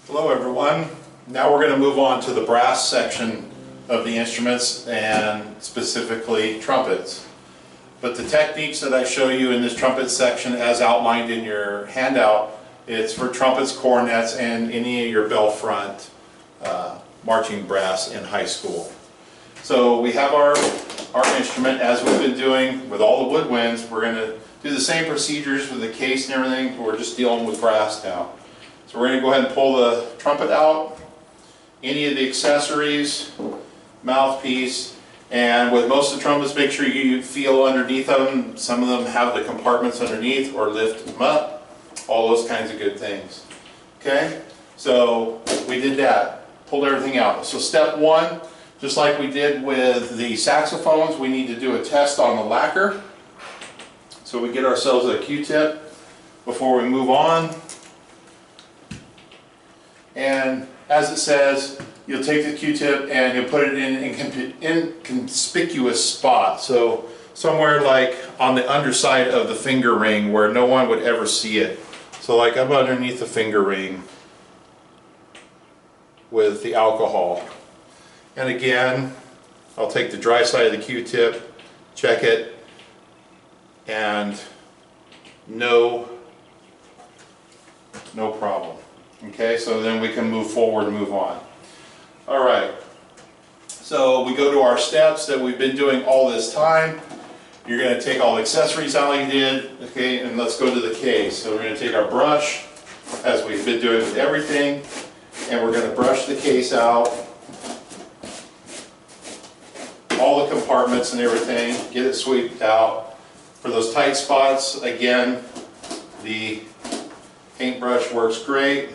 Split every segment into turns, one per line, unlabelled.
Hello everyone. Now we're going to move on to the brass section of the instruments and specifically trumpets. But the techniques that I show you in this trumpet section as outlined in your handout, it's for trumpets, cornets, and any of your bell front marching brass in high school. So we have our instrument as we've been doing with all the woodwinds. We're going to do the same procedures with the case and everything. We're just dealing with brass now. So we're going to go ahead and pull the trumpet out, any of the accessories, mouthpiece, and with most of the trumpets, make sure you feel underneath them. Some of them have the compartments underneath or lift them up, all those kinds of good things. Okay, so we did that, pulled everything out. So step one, just like we did with the saxophones, we need to do a test on the lacquer. So we get ourselves a Q-tip before we move on. And as it says, you'll take the Q-tip and you'll put it in an inconspicuous spot. So somewhere like on the underside of the finger ring where no one would ever see it. So like up underneath the finger ring with the alcohol. And again, I'll take the dry side of the Q-tip, check it, and no problem. Okay, so then we can move forward and move on. All right, so we go to our steps that we've been doing all this time. You're going to take all the accessories out like you did, okay, and let's go to the case. So we're going to take our brush, as we've been doing with everything, and we're going to brush the case out, all the compartments and everything, get it swept out. For those tight spots, again, the paintbrush works great.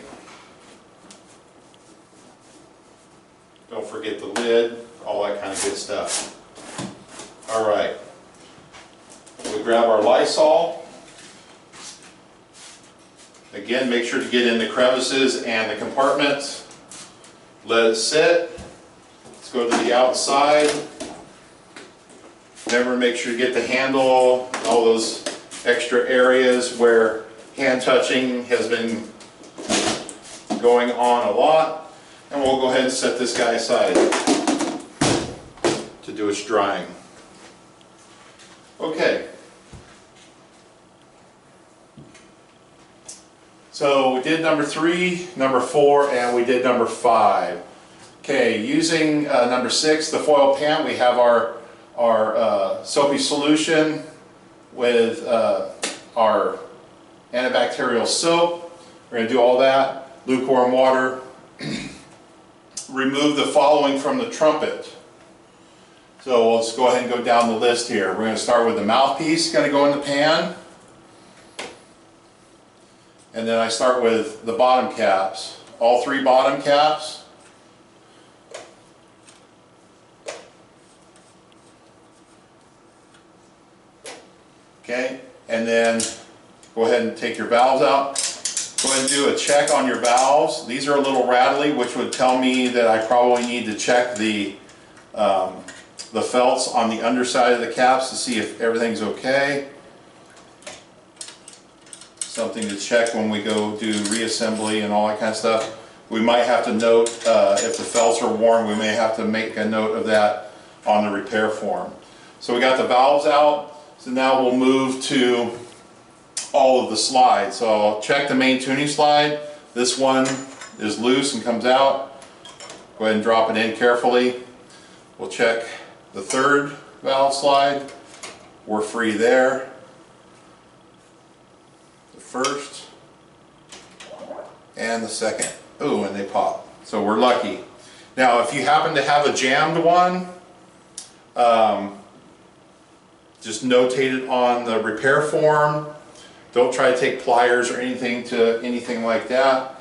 Don't forget the lid, all that kind of good stuff. All right, we grab our Lysol. Again, make sure to get in the crevices and the compartments. Let it sit. Let's go to the outside. Remember, make sure to get the handle, all those extra areas where hand touching has been going on a lot. And we'll go ahead and set this guy aside to do its drying. Okay. So we did number 3, number 4, and we did number 5. Okay, using number 6, the foil pan, we have our soapy solution with our antibacterial soap. We're going to do all that. Lukewarm water. Remove the following from the trumpet. So let's go ahead and go down the list here. We're going to start with the mouthpiece, going to go in the pan. And then I start with the bottom caps. All 3 bottom caps. Okay, and then go ahead and take your valves out. Go ahead and do a check on your valves. These are a little rattly, which would tell me that I probably need to check the felts on the underside of the caps to see if everything's okay. Something to check when we go do reassembly and all that kind of stuff. We might have to note if the felts are worn, we may have to make a note of that on the repair form. So we got the valves out, so now we'll move to all of the slides. So I'll check the main tuning slide. This one is loose and comes out. Go ahead and drop it in carefully. We'll check the 3rd valve slide. We're free there. The 1st and the 2nd. Ooh, and they pop. So we're lucky. Now if you happen to have a jammed one, just notate it on the repair form. Don't try to take pliers or anything like that.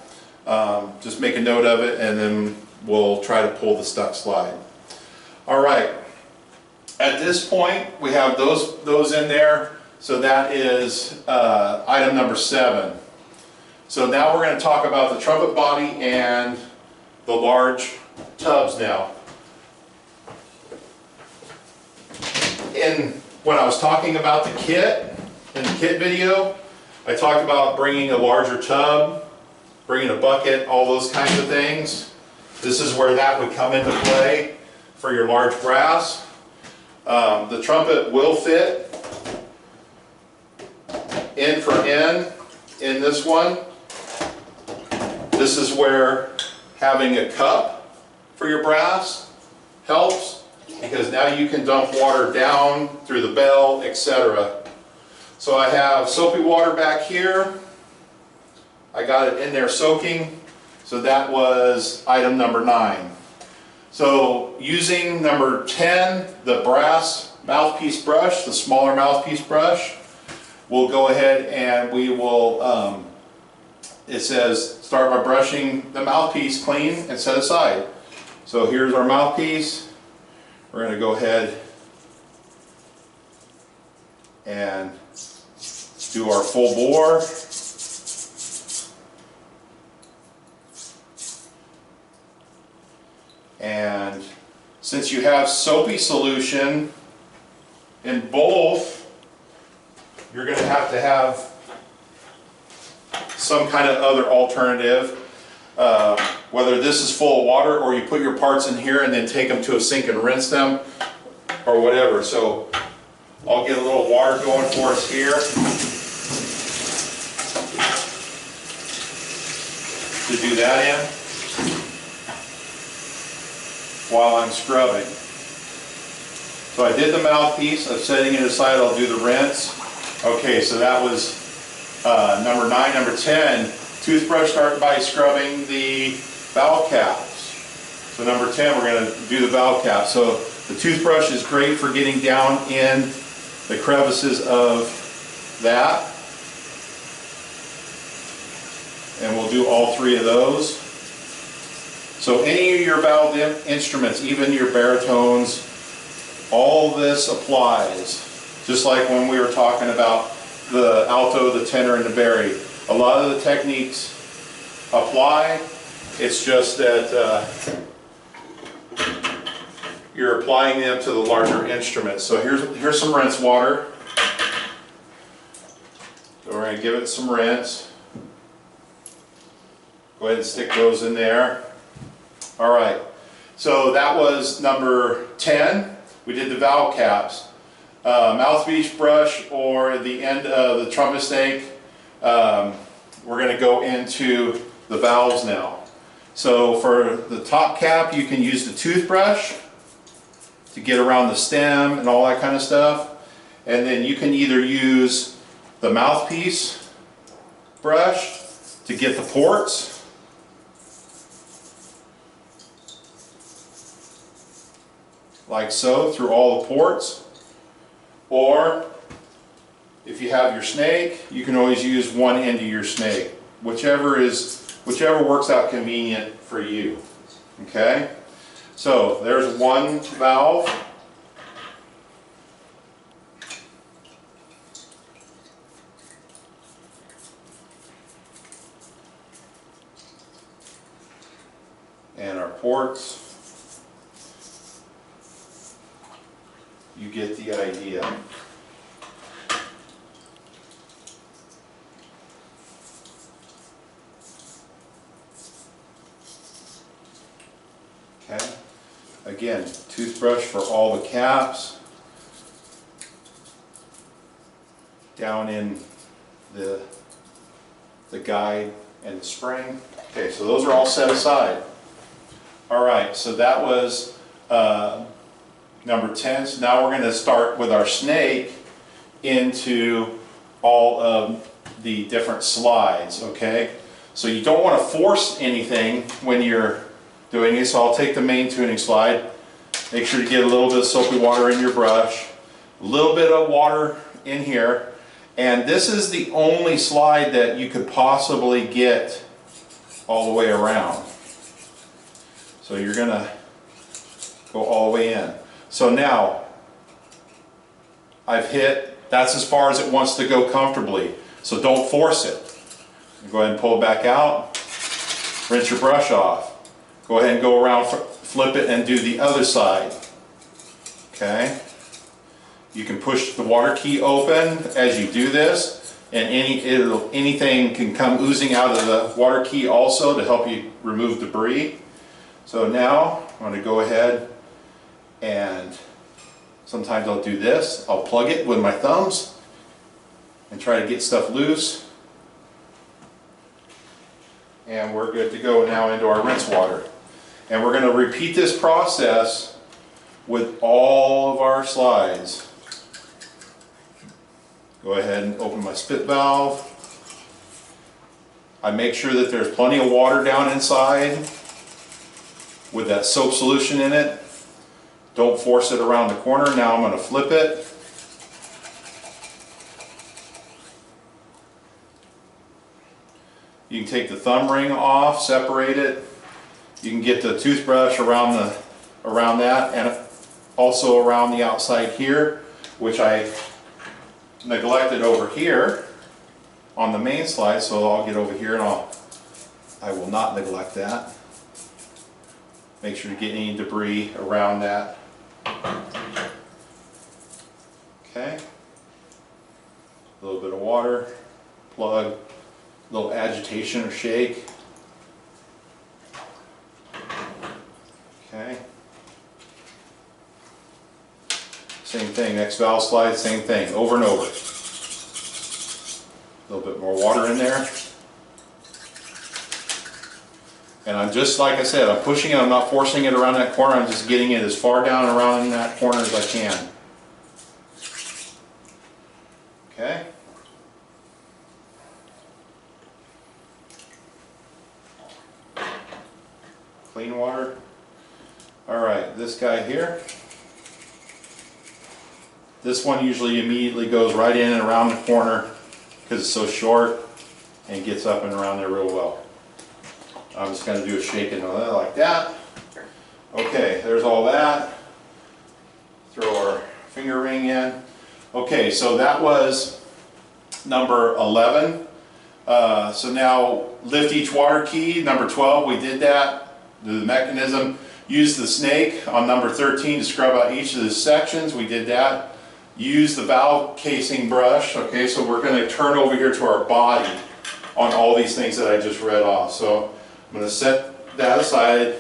Just make a note of it and then we'll try to pull the stuck slide. All right. At this point, we have those in there. So that is item number 7. So now we're going to talk about the trumpet body and the large tubs now. When I was talking about the kit, in the kit video, I talked about bringing a larger tub bringing a bucket, all those kinds of things. This is where that would come into play for your large brass. The trumpet will fit in for in this one. This is where having a cup for your brass helps, because now you can dump water down through the bell, etc. So I have soapy water back here. I got it in there soaking. So that was item number 9. So using number 10, the brass mouthpiece brush, the smaller mouthpiece brush, we'll go ahead and we will, it says start by brushing the mouthpiece clean and set aside. So here's our mouthpiece. We're going to go ahead and do our full bore. And since you have soapy solution in both, you're going to have some kind of other alternative, whether this is full of water or you put your parts in here and then take them to a sink and rinse them or whatever. So I'll get a little water going for us here to do that in while I'm scrubbing. So I did the mouthpiece, I'm setting it aside, I'll do the rinse. Okay, so that was number 9. Number 10, toothbrush, start by scrubbing the valve caps. So number 10, we're going to do the valve cap. So the toothbrush is great for getting down in the crevices of that. And we'll do all 3 of those. So any of your valve instruments, even your baritones, all this applies. Just like when we were talking about the alto, the tenor, and the bari. A lot of the techniques apply. It's just that you're applying them to the larger instruments. So here's some rinse water. So we're going to give it some rinse. Go ahead and stick those in there. All right, so that was number 10. We did the valve caps. Mouthpiece brush or the end of the trumpet snake. We're going to go into the valves now. So for the top cap, you can use the toothbrush to get around the stem and all that kind of stuff. And then you can either use the mouthpiece brush to get the ports, like so, through all the ports. Or if you have your snake, you can always use one end of your snake, whichever works out convenient for you. Okay, so there's one valve. And our ports. You get the idea. Okay. Again, toothbrush for all the caps. Down in the guide and the spring. Okay, so those are all set aside. All right, so that was number 10. So now we're going to start with our snake into all of the different slides, okay? So you don't want to force anything when you're doing it. So I'll take the main tuning slide. Make sure to get a little bit of soapy water in your brush. A little bit of water in here. And this is the only slide that you could possibly get all the way around. So you're going to go all the way in. So now, I've hit, that's as far as it wants to go comfortably. So don't force it. Go ahead and pull it back out. Rinse your brush off. Go ahead and go around, flip it, and do the other side. Okay? You can push the water key open as you do this. and anything can come oozing out of the water key also to help you remove debris. So now I'm going to go ahead and sometimes I'll do this. I'll plug it with my thumbs and try to get stuff loose. And we're good to go now into our rinse water. And we're going to repeat this process with all of our slides. Go ahead and open my spit valve. I make sure that there's plenty of water down inside with that soap solution in it. Don't force it around the corner. Now I'm going to flip it. You can take the thumb ring off, separate it. You can get the toothbrush around that, and also around the outside here, which I neglected over here on the main slide, so I'll get over here and I will not neglect that. Make sure to get any debris around that. Okay. A little bit of water, plug, a little agitation or shake. Okay. Same thing, next valve slide, same thing, over and over. A little bit more water in there. And I'm just, like I said, I'm pushing it, I'm not forcing it around that corner, I'm just getting it as far down around that corner as I can. Okay. Clean water. Alright, this guy here. This one usually immediately goes right in and around the corner because it's so short and gets up and around there real well. I'm just going to do a shaking like that. Okay, there's all that. Throw our finger ring in. Okay, so that was number 11. So now lift each water key. Number 12, we did that. The mechanism. Use the snake on number 13 to scrub out each of the sections. We did that. Use the valve casing brush. Okay, so we're going to turn over here to our body on all these things that I just read off. So I'm going to set that aside.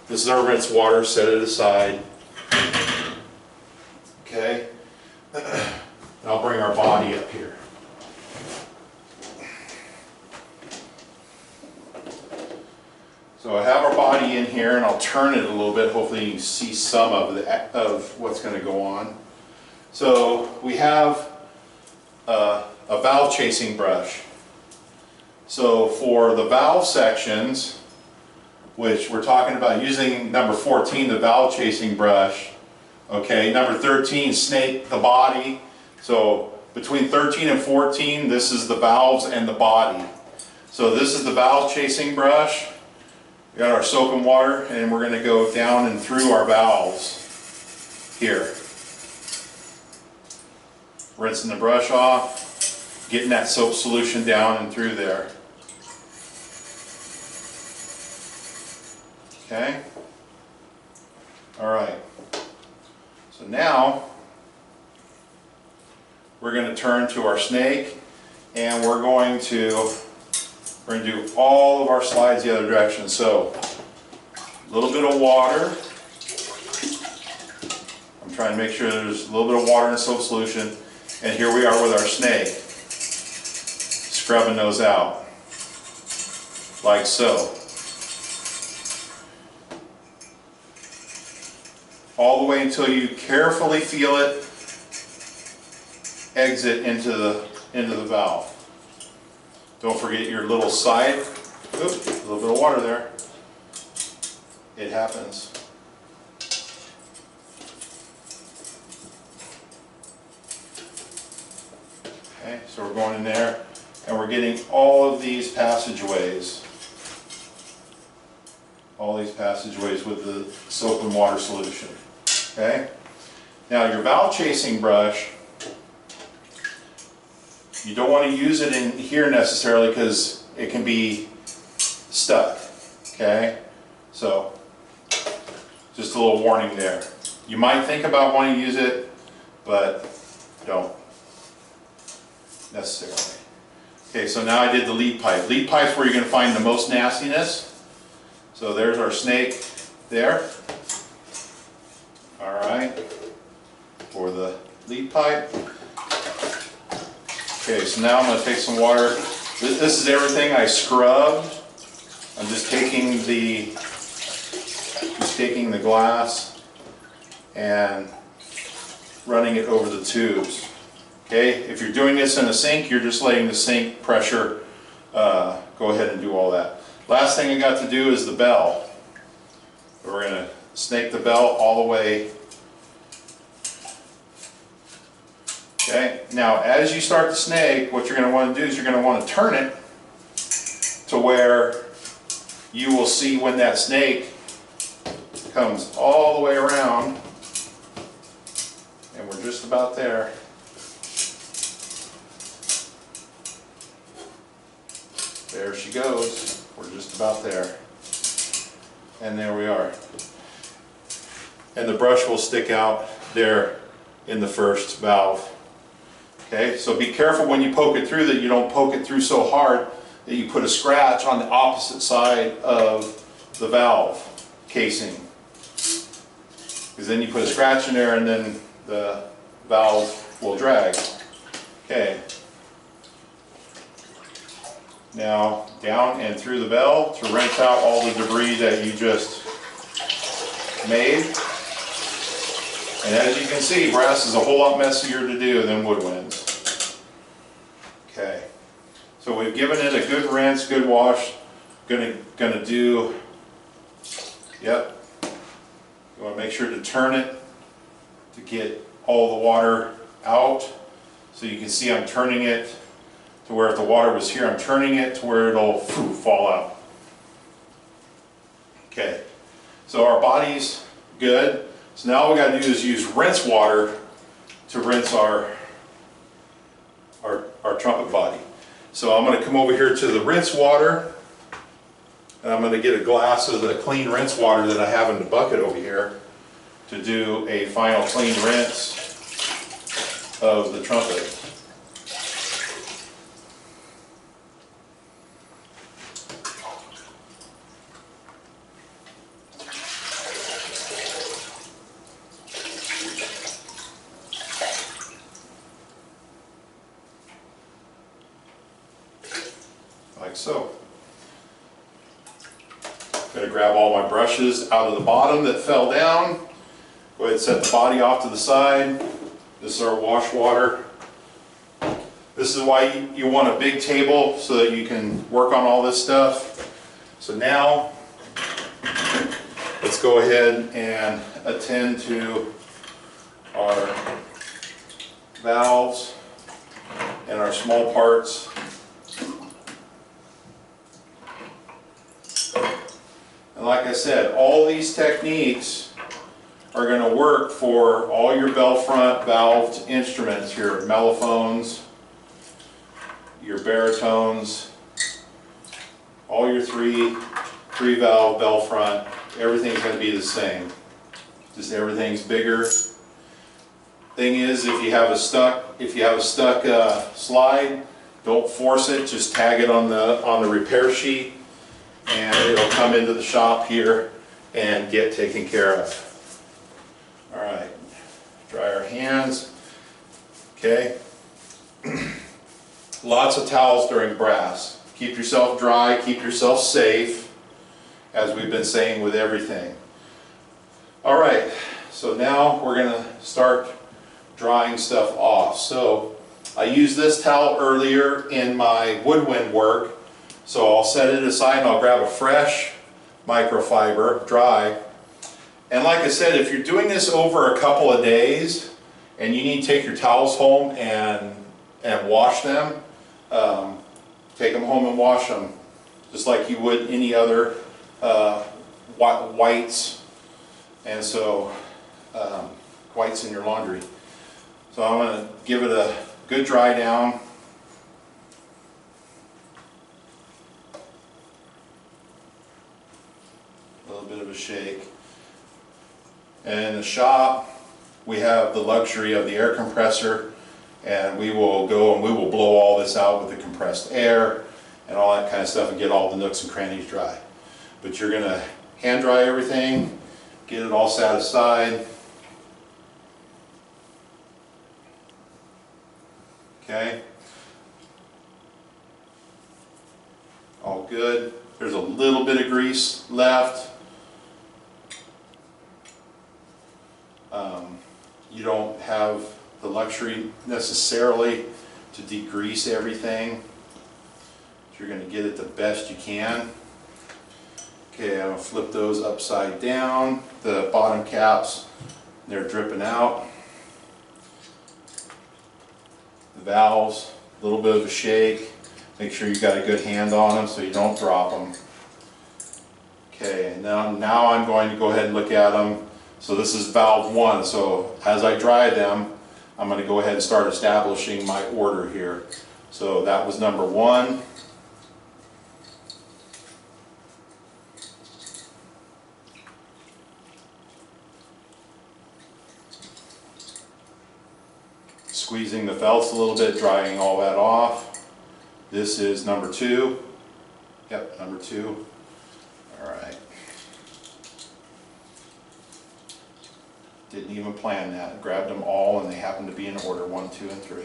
This is our rinse water. Set it aside. Okay. I'll bring our body up here. So I have our body in here, and I'll turn it a little bit. Hopefully you can see some of what's going to go on. So we have a valve chasing brush. So for the valve sections, which we're talking about using number 14, the valve chasing brush. Okay, number 13, snake the body. So between 13 and 14, this is the valves and the body. So this is the valve chasing brush. We got our soap and water, and we're going to go down and through our valves here. Rinsing the brush off, getting that soap solution down and through there. Okay? Alright. So now, we're going to turn to our snake, and we're going to do all of our slides the other direction. So, a little bit of water. I'm trying to make sure there's a little bit of water in the soap solution. And here we are with our snake, scrubbing those out, like so. All the way until you carefully feel it exit into the valve. Don't forget your little side. Oops, a little bit of water there. It happens. Okay, so we're going in there, and we're getting all of these passageways. All these passageways with the soap and water solution. Okay? Now your valve chasing brush, you don't want to use it in here necessarily because it can be stuck. Okay? So, just a little warning there. You might think about wanting to use it, but don't necessarily. Okay, so now I did the lead pipe. Lead pipe's where you're going to find the most nastiness. So there's our snake there. All right, for the lead pipe. Okay, so now I'm going to take some water. This is everything I scrubbed. I'm just taking the glass and running it over the tubes. Okay, if you're doing this in a sink, you're just letting the sink pressure go ahead and do all that. Last thing I got to do is the bell. We're going to snake the bell all the way. Okay, now as you start to snake, what you're going to want to do is you're going to want to turn it to where you will see when that snake comes all the way around, and we're just about there. There she goes. We're just about there. And there we are. And the brush will stick out there in the first valve. Okay, so be careful when you poke it through that you don't poke it through so hard that you put a scratch on the opposite side of the valve casing. Because then you put a scratch in there and then the valve will drag. Okay. Now down and through the bell to rinse out all the debris that you just made. And as you can see, brass is a whole lot messier to do than woodwinds. Okay. So we've given it a good rinse, good wash. Gonna do, yep. You want to make sure to turn it to get all the water out. So you can see I'm turning it to where if the water was here, I'm turning it to where it'll fall out. Okay, so our body's good. So now all we got to do is use rinse water to rinse our trumpet body. So I'm going to come over here to the rinse water, and I'm going to get a glass of the clean rinse water that I have in the bucket over here to do a final clean rinse of the trumpet. Like so. I'm going to grab all my brushes out of the bottom that fell down. Go ahead and set the body off to the side. This is our wash water. This is why you want a big table so that you can work on all this stuff. So now, let's go ahead and attend to our valves and our small parts. And like I said, all these techniques are going to work for all your bell front valved instruments, your mellophones, your baritones, all your three valve bell front. Everything's going to be the same. Just everything's bigger. Thing is, if you have a stuck slide, don't force it. Just tag it on the repair sheet, and it'll come into the shop here and get taken care of. All right, dry our hands. Okay. Lots of towels during brass. Keep yourself dry, keep yourself safe, as we've been saying with everything. All right, so now we're going to start drying stuff off. So I used this towel earlier in my woodwind work, so I'll set it aside and I'll grab a fresh microfiber, dry. And like I said, if you're doing this over a couple of days and you need to take your towels home and wash them, take them home and wash them just like you would any other whites, and so whites in your laundry. So I'm going to give it a good dry down. A little bit of a shake. And in the shop, we have the luxury of the air compressor and we will go and we will blow all this out with the compressed air and all that kind of stuff and get all the nooks and crannies dry. But you're going to hand dry everything, get it all set aside. Okay. All good. There's a little bit of grease left. You don't have the luxury necessarily to degrease everything. You're going to get it the best you can. Okay, I'm going to flip those upside down. The bottom caps, they're dripping out. The valves, a little bit of a shake. Make sure you got a good hand on them so you don't drop them. Okay, now I'm going to go ahead and look at them. So this is valve 1. So as I dry them, I'm going to go ahead and start establishing my order here. So that was number 1. Squeezing the felts a little bit, drying all that off. This is number 2. Yep, number 2. All right. Didn't even plan that. Grabbed them all and they happened to be in order 1, 2, and 3.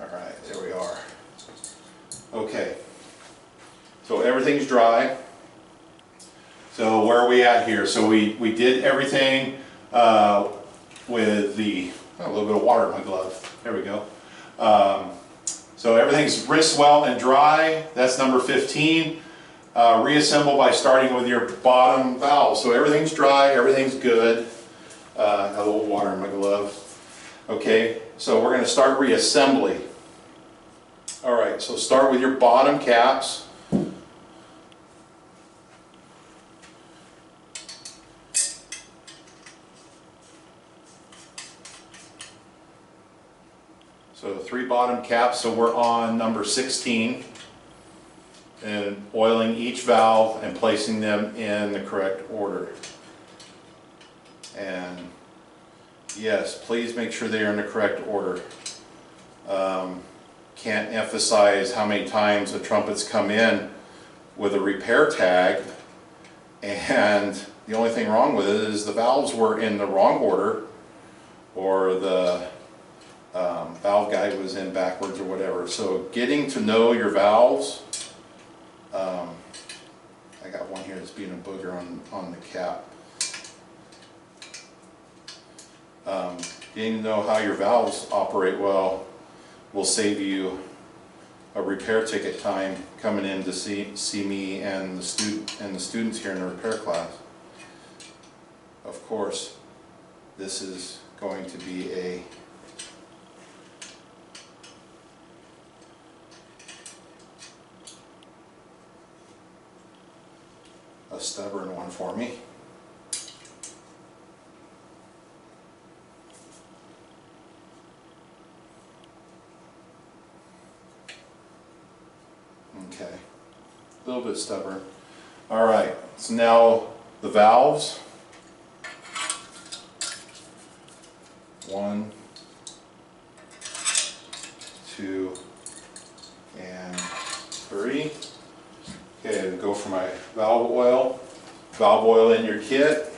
All right, there we are. Okay. So everything's dry. So where are we at here? So we did everything with the, a little bit of water in my glove. There we go. So everything's rinsed well and dry. That's number 15. Reassemble by starting with your bottom valve. So everything's dry, everything's good. Got a little water in my glove. Okay, so we're going to start reassembly. All right, so start with your bottom caps. So 3 bottom caps, so we're on number 16. And oiling each valve and placing them in the correct order. And yes, please make sure they are in the correct order. Can't emphasize how many times the trumpets come in with a repair tag and the only thing wrong with it is the valves were in the wrong order, or the valve guide was in backwards or whatever. So getting to know your valves. I got one here that's being a booger on the cap. Getting to know how your valves operate well will save you a repair ticket time coming in to see me and the students here in the repair class. Of course, this is going to be a stubborn one for me. Okay, a little bit stubborn. All right, so now the valves. 1, 2, and 3. Okay, go for my valve oil. Valve oil in your kit.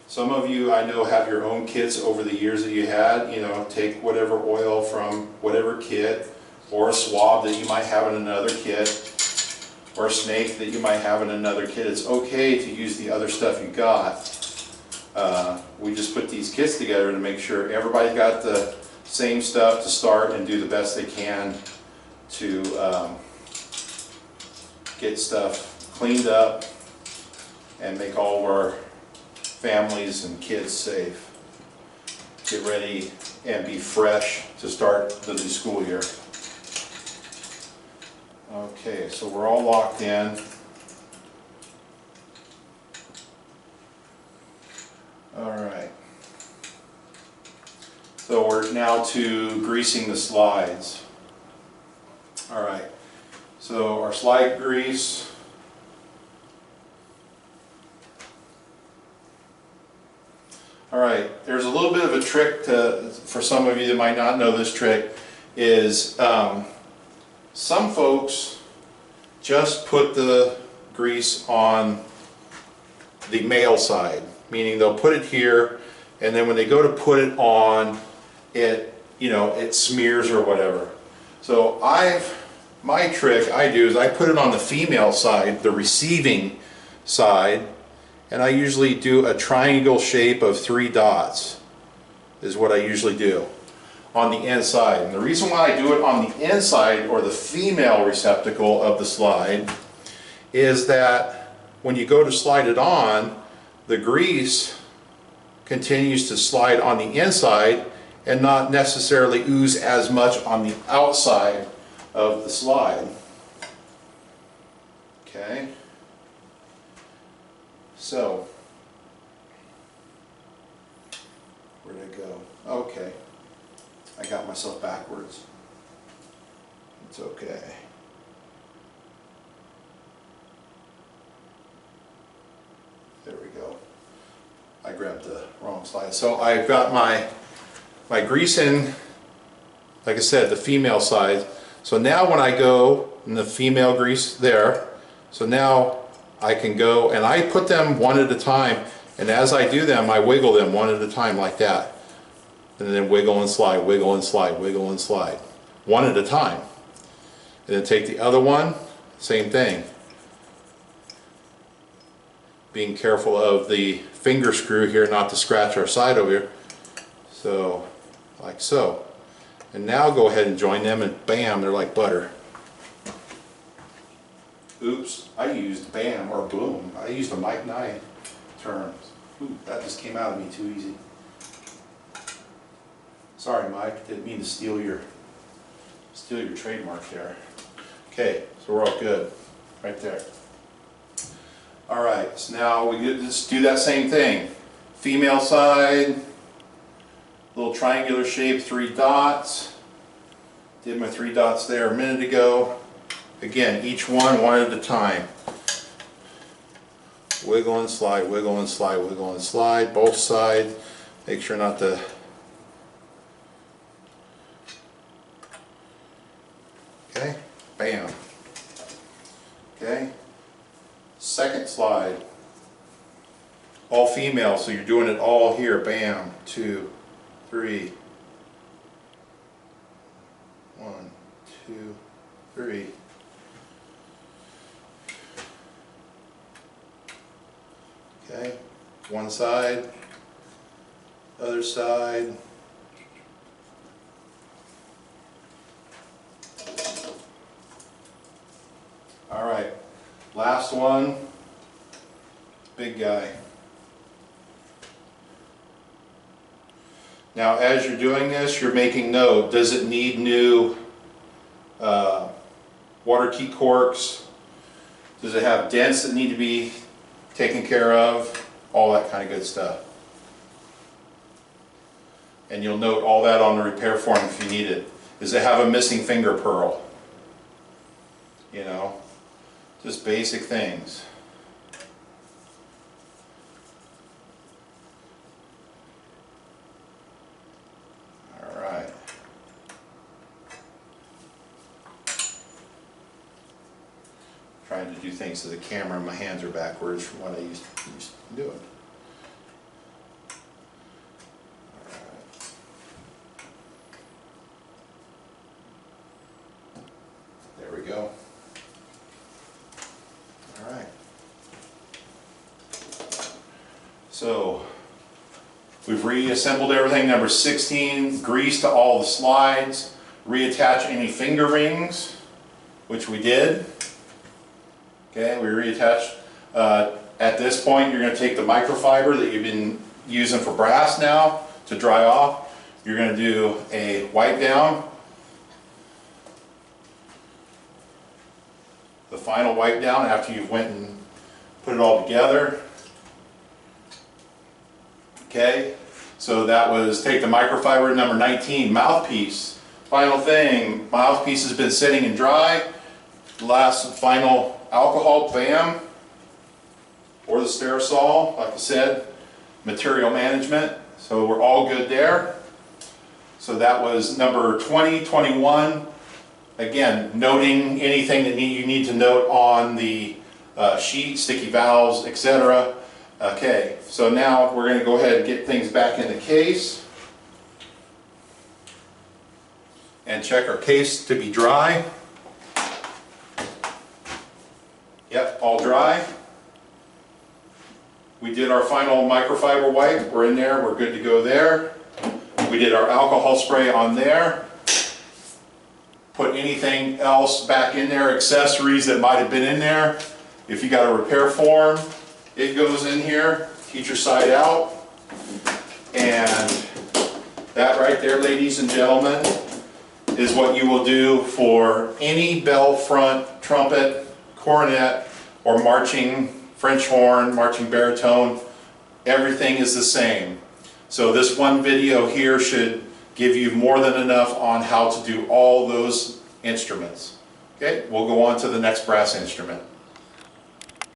Some of you I know have your own kits over the years that you had. You know, take whatever oil from whatever kit, or a swab that you might have in another kit, or a snake that you might have in another kit. It's okay to use the other stuff you got. We just put these kits together to make sure everybody's got the same stuff to start and do the best they can to get stuff cleaned up and make all of our families and kids safe. Get ready and be fresh to start the new school year. Okay, so we're all locked in. All right. So we're now to greasing the slides. All right. So our slide grease. of a trick for some of you that might not know this trick is some folks just put the grease on the male side, meaning they'll put it here, and then when they go to put it on, it smears or whatever. So my trick I do is I put it on the female side, the receiving side, and I usually do a triangle shape of 3 dots is what I usually do on the inside. And the reason why I do it on the inside, or the female receptacle of the slide, is that when you go to slide it on, the grease continues to slide on the inside and not necessarily ooze as much on the outside of the slide. Okay, so where'd I go? Okay, I got myself backwards. It's okay. There we go. I grabbed the wrong slide. So I've got my grease in, like I said, the female side. So now when I go in the female grease there, so now I can go and I put them one at a time, and as I do them I wiggle them one at a time like that, and then wiggle and slide, wiggle and slide, wiggle and slide, one at a time. And then take the other one, same thing. Being careful of the finger screw here not to scratch our side over here. So, like so. And now go ahead and join them, and bam, they're like butter. Oops, I used bam or boom. I used a Mike Nye term. Ooh, that just came out of me too easy. Sorry, Mike, didn't mean to steal your trademark there. Okay, so we're all good right there. All right, so now we just do that same thing. Female side, little triangular shape, 3 dots. Did my 3 dots there a minute ago. Again, each one at a time. Wiggle and slide, wiggle and slide, wiggle and slide, both sides. Make sure not to. Okay, bam. Okay, second slide. All female, so you're doing it all here. Bam, 2, 3. 1, 2, 3. Okay, one side, other side. All right, last one, big guy. Now as you're doing this, you're making note, does it need new water key corks? Does it have dents that need to be taken care of? All that kind of good stuff. And you'll note all that on the repair form if you need it. Does it have a missing finger pearl? You know, just basic things. All right. Trying to do things to the camera, my hands are backwards from what I used to do it. There we go. All right. So we've reassembled everything. Number 16, grease to all the slides. Reattach any finger rings, which we did. Okay, we reattached. At this point, you're going to take the microfiber that you've been using for brass now to dry off. You're going to do a wipe down. The final wipe down after you've went and put it all together. Okay, so that was take the microfiber. Number 19, mouthpiece. Final thing, mouthpiece has been sitting and dry. Last final alcohol, bam, or the Sтерosol, like I said, material management. So we're all good there. So that was number 20, 21. Again, noting anything that you need to note on the sheet, sticky valves, etc. Okay, so now we're going to go ahead and get things back in the case. And check our case to be dry. Yep, all dry. We did our final microfiber wipe. We're in there. We're good to go there. We did our alcohol spray on there. Put anything else back in there, accessories that might have been in there. If you got a repair form, it goes in here. Teacher side out. And that right there, ladies and gentlemen, is what you will do for any bell front, trumpet, cornet, or marching French horn, marching baritone. Everything is the same. So this one video here should give you more than enough on how to do all those instruments. Okay, we'll go on to the next brass instrument.